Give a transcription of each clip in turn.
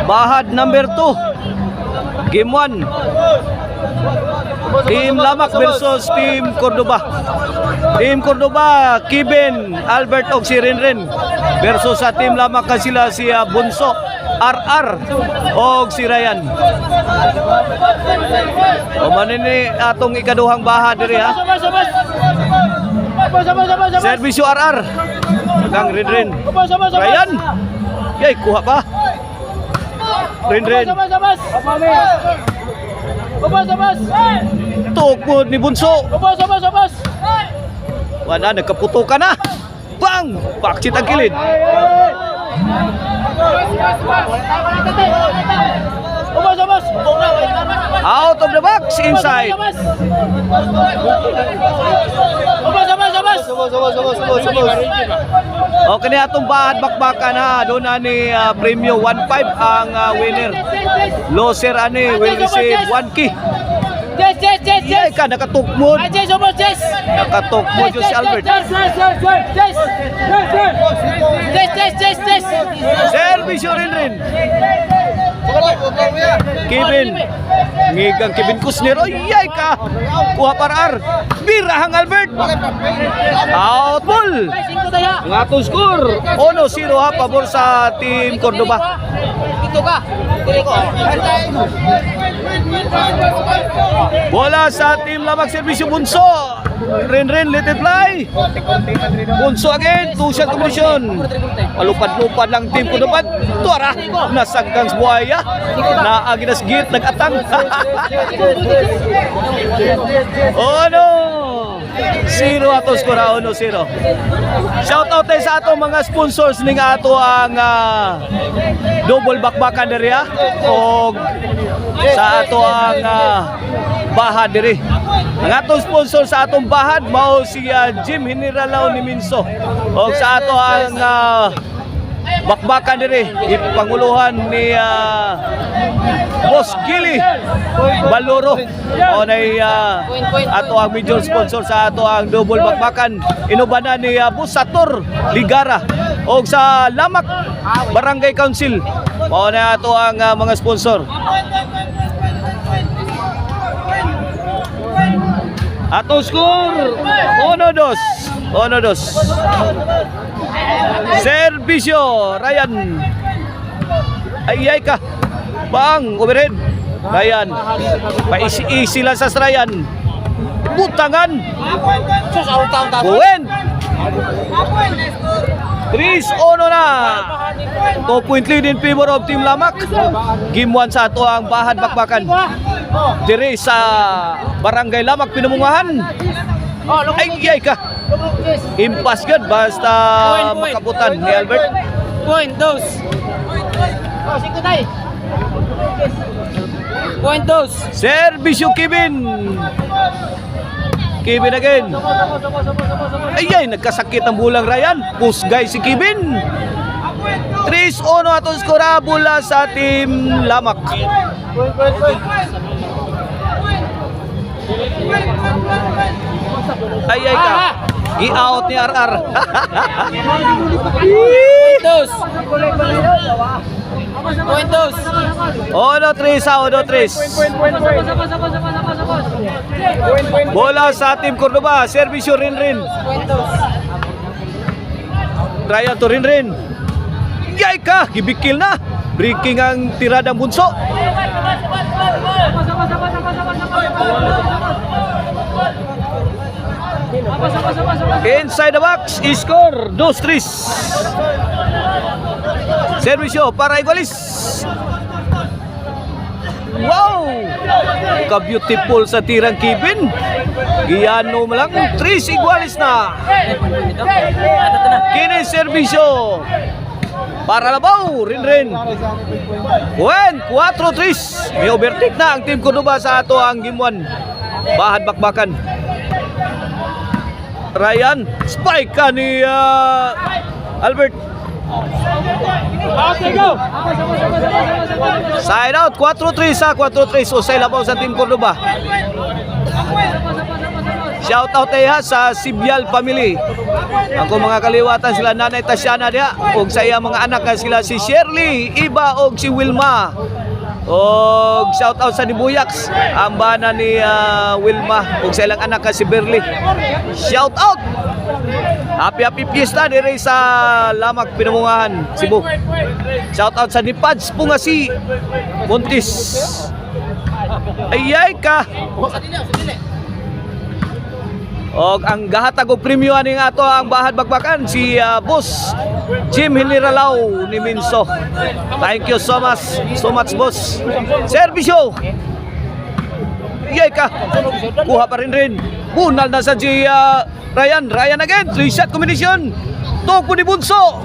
Bahad number 2. Game 1. Team Lamak versus Team Cordoba. Team Cordoba, Kevin, Albert og si Renren versus sa Team Lamak ka sila si Bunso, RR og si Ryan. O manini atong ikaduhang bahad diri ha. Servisyo RR. Kang Renren. Ryan. Yay, kuha pa. Renren. Tukod ni Bunso. Wala, nagkaputukan na. Bang! Paksit ang kilid. Out of the box, inside. Okay na atong bahad bakbakan ha. Doon na ni Premio 1.5 ang winner. Loser ani will receive 1K. Yes. Ka nakatukmod. Nakatukmod yung si Albert. Servisyo rin. Kevin. Ngigang Kevin Kusner. Yay ka. Kuha parar. Birahang Albert. Out ball. Ang atong score. 1-0 ha. Pabor sa Team Cordoba. Ito ka. Bola sa Team Lamak, servisyo Bunso. Renren, let it fly. Bunso again, 2-shot competition. Palupad-lupad lang Team Cordoba. Tuara, nasagkang buhaya. Naaginas git, nag-atang. Oh no. 0 ato skora, 1-0. Shout out tayo sa atong mga sponsors ning ato ang double bakbakan diri ha. O sa ato ang bahad diri. Ang atong sponsor sa atong bahad mao si Jim Hiniralaw ni Minso. O sa ato ang bakbakan diri ipanguluhan ni Boss Gili Baloro. O nay ato ang major sponsor sa ato ang double bakbakan. Inubanan ni Boss Sator Ligara. O sa Lamak Barangay Council. Mao na ato ang mga sponsor. Ato score 1-2. Servisyo Ryan. Ayay ka. Bang overhead. Ryan. Paisi-isi lang sa Ryan. Butangan. Buwen. 3-1 na. 2 point lead in favor of Team Lamak. Game 1 sa ato ang bahad bakbakan. Diri sa Barangay Lamak Pinamungahan. Ay ka. Impas gud basta makabutan ni Albert. Point 2. Point 2. Servisyo Kevin. Kevin again. Ay, nagkasakit ang bulang Ryan. Pusgay si Kevin. 3-1 ato skora bola sa Team Lamak. Ay ka. I-out ni RR. Point 2. 1-3 sa 1-3. Bola sa Team Cordoba. Servisyo Renren. Ryan to Renren. Yay ka. Gibikil na. Breaking ang tiradang Bunso. Inside the box, score 2-3. Servisyo para igualis. Wow! Ka-beautiful sa tirang Kevin. Giyano mo lang. 3 igualis na. Kini servisyo para Labaw, Renren. Wen, 4-3. May overtake na ang Team Cordoba sa ato ang game 1. Bahad bakbakan. Ryan, spike ka ni Albert. Side out, 4-3 sa 4-3. Usay Labaw sa Team Cordoba. Shout out ha sa Sibyal family. Ako mga kaliwatan sila Nanay Tasyana diha ug sa iyang mga anak nga sila si Shirley, Iba ug si Wilma. Og shout out sa Nibuyaks, ang bana ni Wilma ug sa ilang anak nga si Berly. Shout out. Happy fiesta dire sa Lamak Pinamungahan, Cebu. Shout out sa Nipads Pungasi, Montis. Ayay ka. Og ang gahatag og premyo ani nga ato ang Bahad Bakbakan si Boss Jim Hiliralaw ni Minso. Thank you so much boss. Servisyo. Iyay ka. Kuha pa rin. Bunal na sa Ryan again. 3-shot combination. Toko ni Bunso.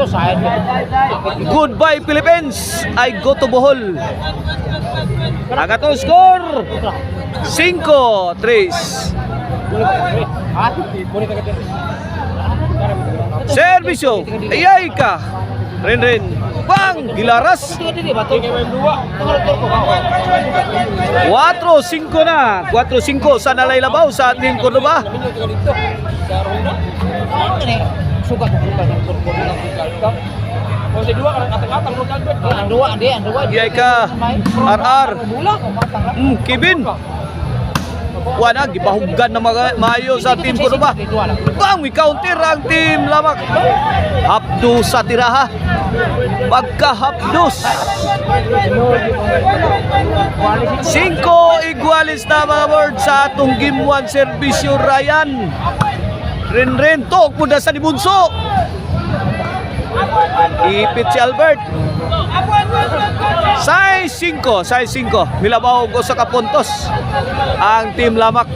Goodbye Philippines. I go to Bohol. Ang atong score 5-3. Servisyo. Ayay ka. Rin. Bang! Gilaras. 4-5 na. 4-5 sa Nalaylabaw sa ating Cordoba. Iyay ka. RR. Kevin. Wala, gibahugan na maayo sa team Cordoba. Bang! Counter ang team Lamak. Hapdo sa tiraha. Pagka-hapdos. 5 igualis na mga board sa atong game 1 servisyo Ryan. Rin. Tok muna sa ni Bunso. Ipit si Albert. Size 5. Milabaw ko sa kapuntos ang team Lamak.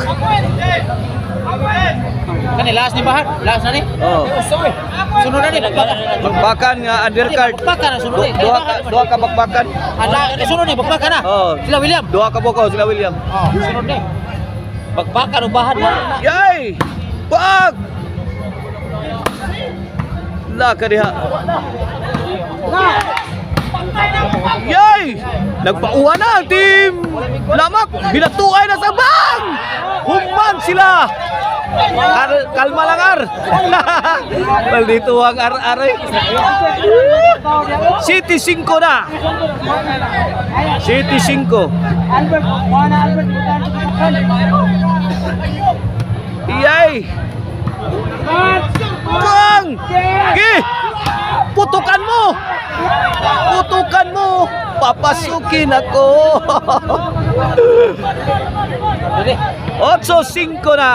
Kani last ni Bahad, last na ni. Oh. Sunod na ni bakbakan. Bakbakan nga undercard. Bakbakan na sunod ni. Duha ka bakbakan. Sunod ni bakbakan na. Oh. Sila William. Duha ka buko sila William. Oh, sunod ni. Bakbakan o Bahad na. Yay! Pag! La ka diha. Yay! Nagpauha na ang team Lamak. Binatuay na sa bang! Human sila! Kalma lang ar. Maldito ang ar-ar. City 5 na. City 5. Iyay! Bang! Gi! Putukan mo! Papasukin ako! 8-5 na.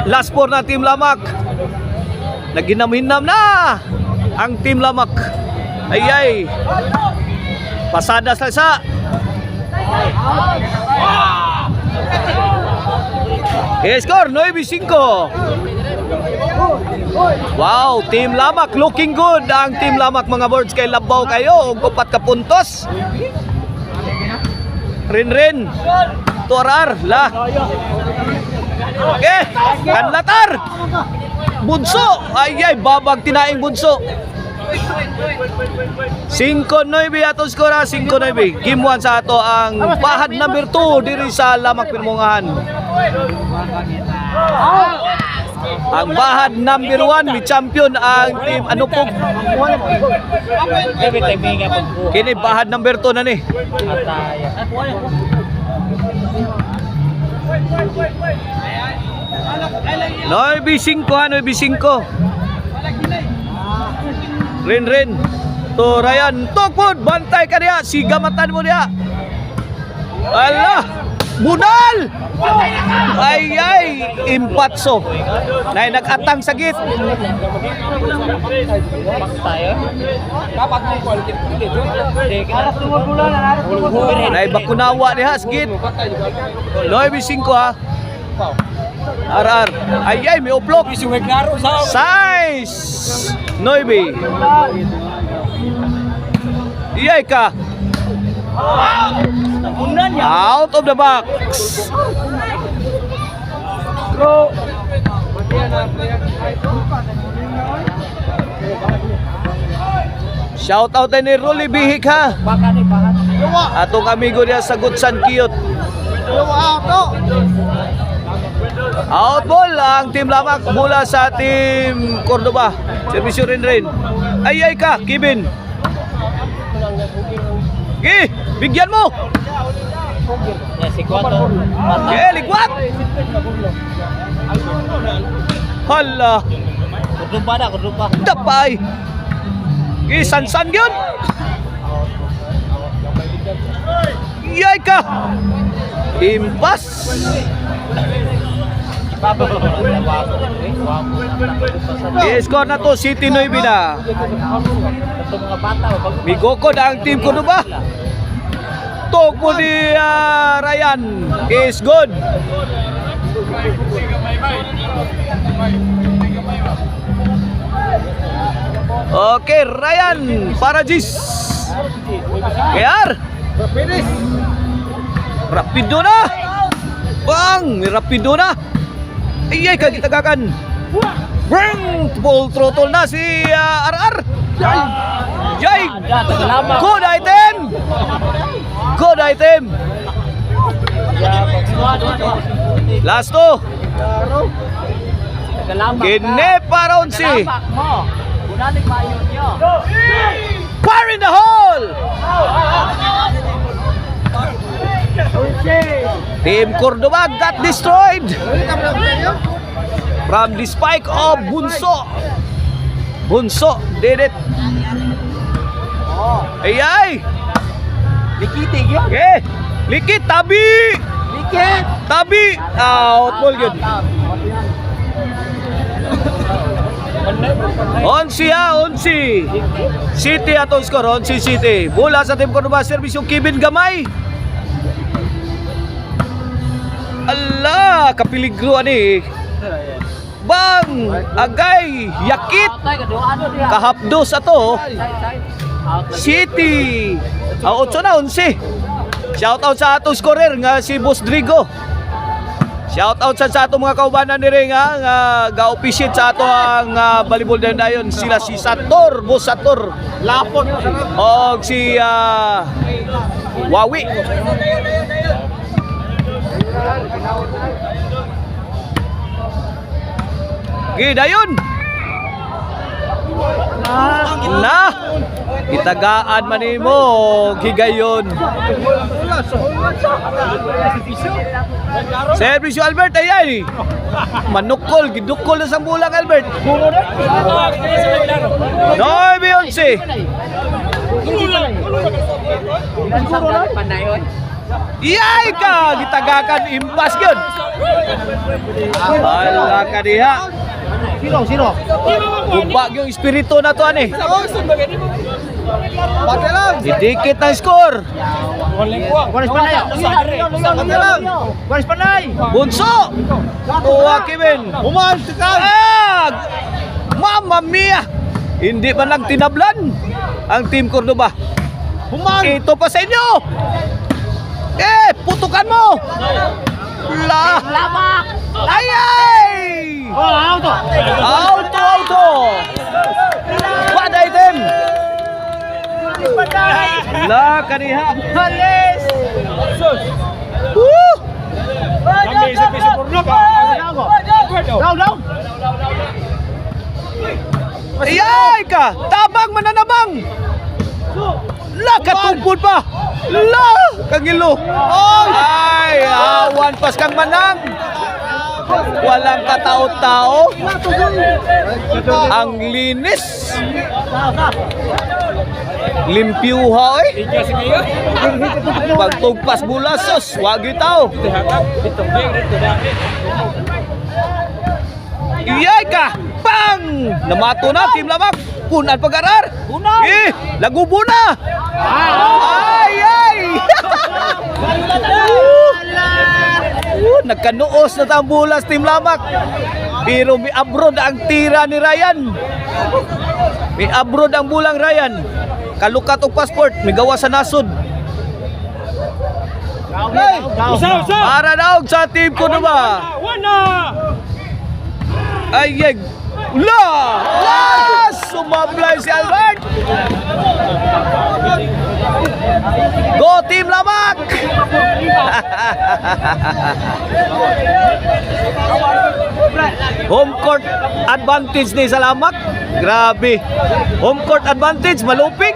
Last 4 na team Lamak. Naginam-hinam na ang team Lamak. Ayay. Pasada sa score 9-5. Wow, team Lamak looking good. Ang team Lamak mga boards kay labaw kayo og 4 ka puntos. Rin. Tuarar la. Okay, kanlatar. Bunso. Ay, babag tinaing Bunso. 5-9 atong skor, 5-9. Game 1 sa ato ang Bahad number 2 diri sa Lamak Pinamungahan. Ang Bahad number 1 mi champion ang team Anupog. Kini Bahad number 2 na ni. 9-5. Rin. To Ryan. Tokpod. Bantay ka niya. Sigamatan mo niya. Allah. Bunal. Ay. Impatso. Nay nag-atang sagit. Nay bakunawa niya. Sagit. 9-5 ha. RR. Ay, may uplok. Size 9. Iyay ka. Out of the box. Shout out ni Rolly Bihik ha. Atong amigo niya sa Gutsan Kiyot. Out ball ang Team Lamak mula sa Team Cordoba. Servisyo rin. Ay ka, Kevin. Bigyan mo. Si Kwato. Likwat. Hala. Kudumpa. Dapay. Sansan yun. Yay ka. Impas. I-score na to, City 9 na. Migoko na ang team ko ba? Tog mo ni Ryan is good. Okay, Ryan para Jis. Kayar. Rapido na. Bang, rapido na. Ay, kagitagakan. Bring, full throttle na si RR. Yay! Good item! Good item! Last two. Kine para 11. Fire in the hole! Team Cordoba got destroyed from the spike of Bunso did it. Ay! Likitig yun. Okay. Likit, tabi! Out ball yun. 11. City atong score, 11 City. Bola sa Team Cordoba, service yung Kevin Gamay. Allah, kapiligro ani. Bang! Agay! Yakit! Kahapdos ato. City! 8 na, 11. Shout out sa atong scorer nga si Boss Drigo. Shout out sa atong mga kaubanan ni Ring nga ga-officiate sa ato ang volleyball din dayon. Sila si Sator, Boss Sator Lapot og si Wawi. Dayon. Na itagaan man nimo higayon. Service Albert ayay. Manukol, gidukol na sa bulang Albert. 9-11. Iyay ka, gitagakan impas yun. Wala ka diha. Sino? Gubak yung espiritu na to ani. Didikit ng score. Waris panay. Bunso. Tuwa Kevin. Mamma mia. Hindi man lang tinablan ang Team Cordoba. Ito pa sa inyo. Putukan mo. Lamak. Ay! Auto. What item? La kaniha. Halis. Woo! Down. Ayay ka! Tabang mananabang! La katungpod pa! La! Kagilo! Ay! Awan pas kang manang! Walang katao-tao! Ang linis! Limpiuha eh! Pagtugpas bulasos, wag itaw! Iyay ka! Pang! Namato na, Team Lamak! Punan pag-arar! Lagubo na! Ay! Nagkanuos na tang bulas, Team Lamak. Pero may abroad ang tira ni Ryan. May abroad ang bulang Ryan. Kalukat og passport, may gawa sa nasod. Para daw sa team ko na ba? Ay, sumablay si Albert. Go Team Lamak. Home court advantage ni Salamat. Grabe. Home court advantage, maluping.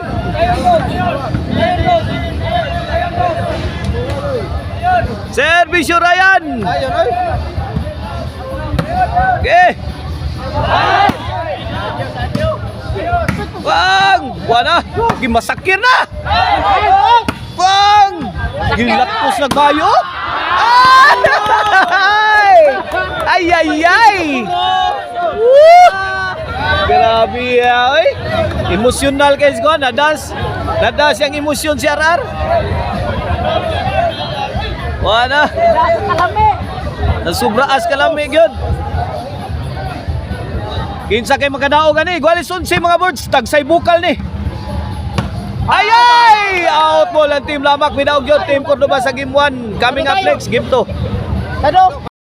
Servisyo Ryan. Okay. Bang! Wala. Gimasakir na. Bang! Gilakos na kayo. Ay! Ay! Woo! Grabe ay. Emosyonal guys ko. Nadas yung emosyon si RR. Wala. Nasubraas kalami yun. Kinsa kay magkadao gani. Gualison si mga birds. Tagsay bukal ni. Ay! Out ball ang team Lamak. Binaog yun. Team Cordoba sa game 1. Coming up next, game 2. Tado.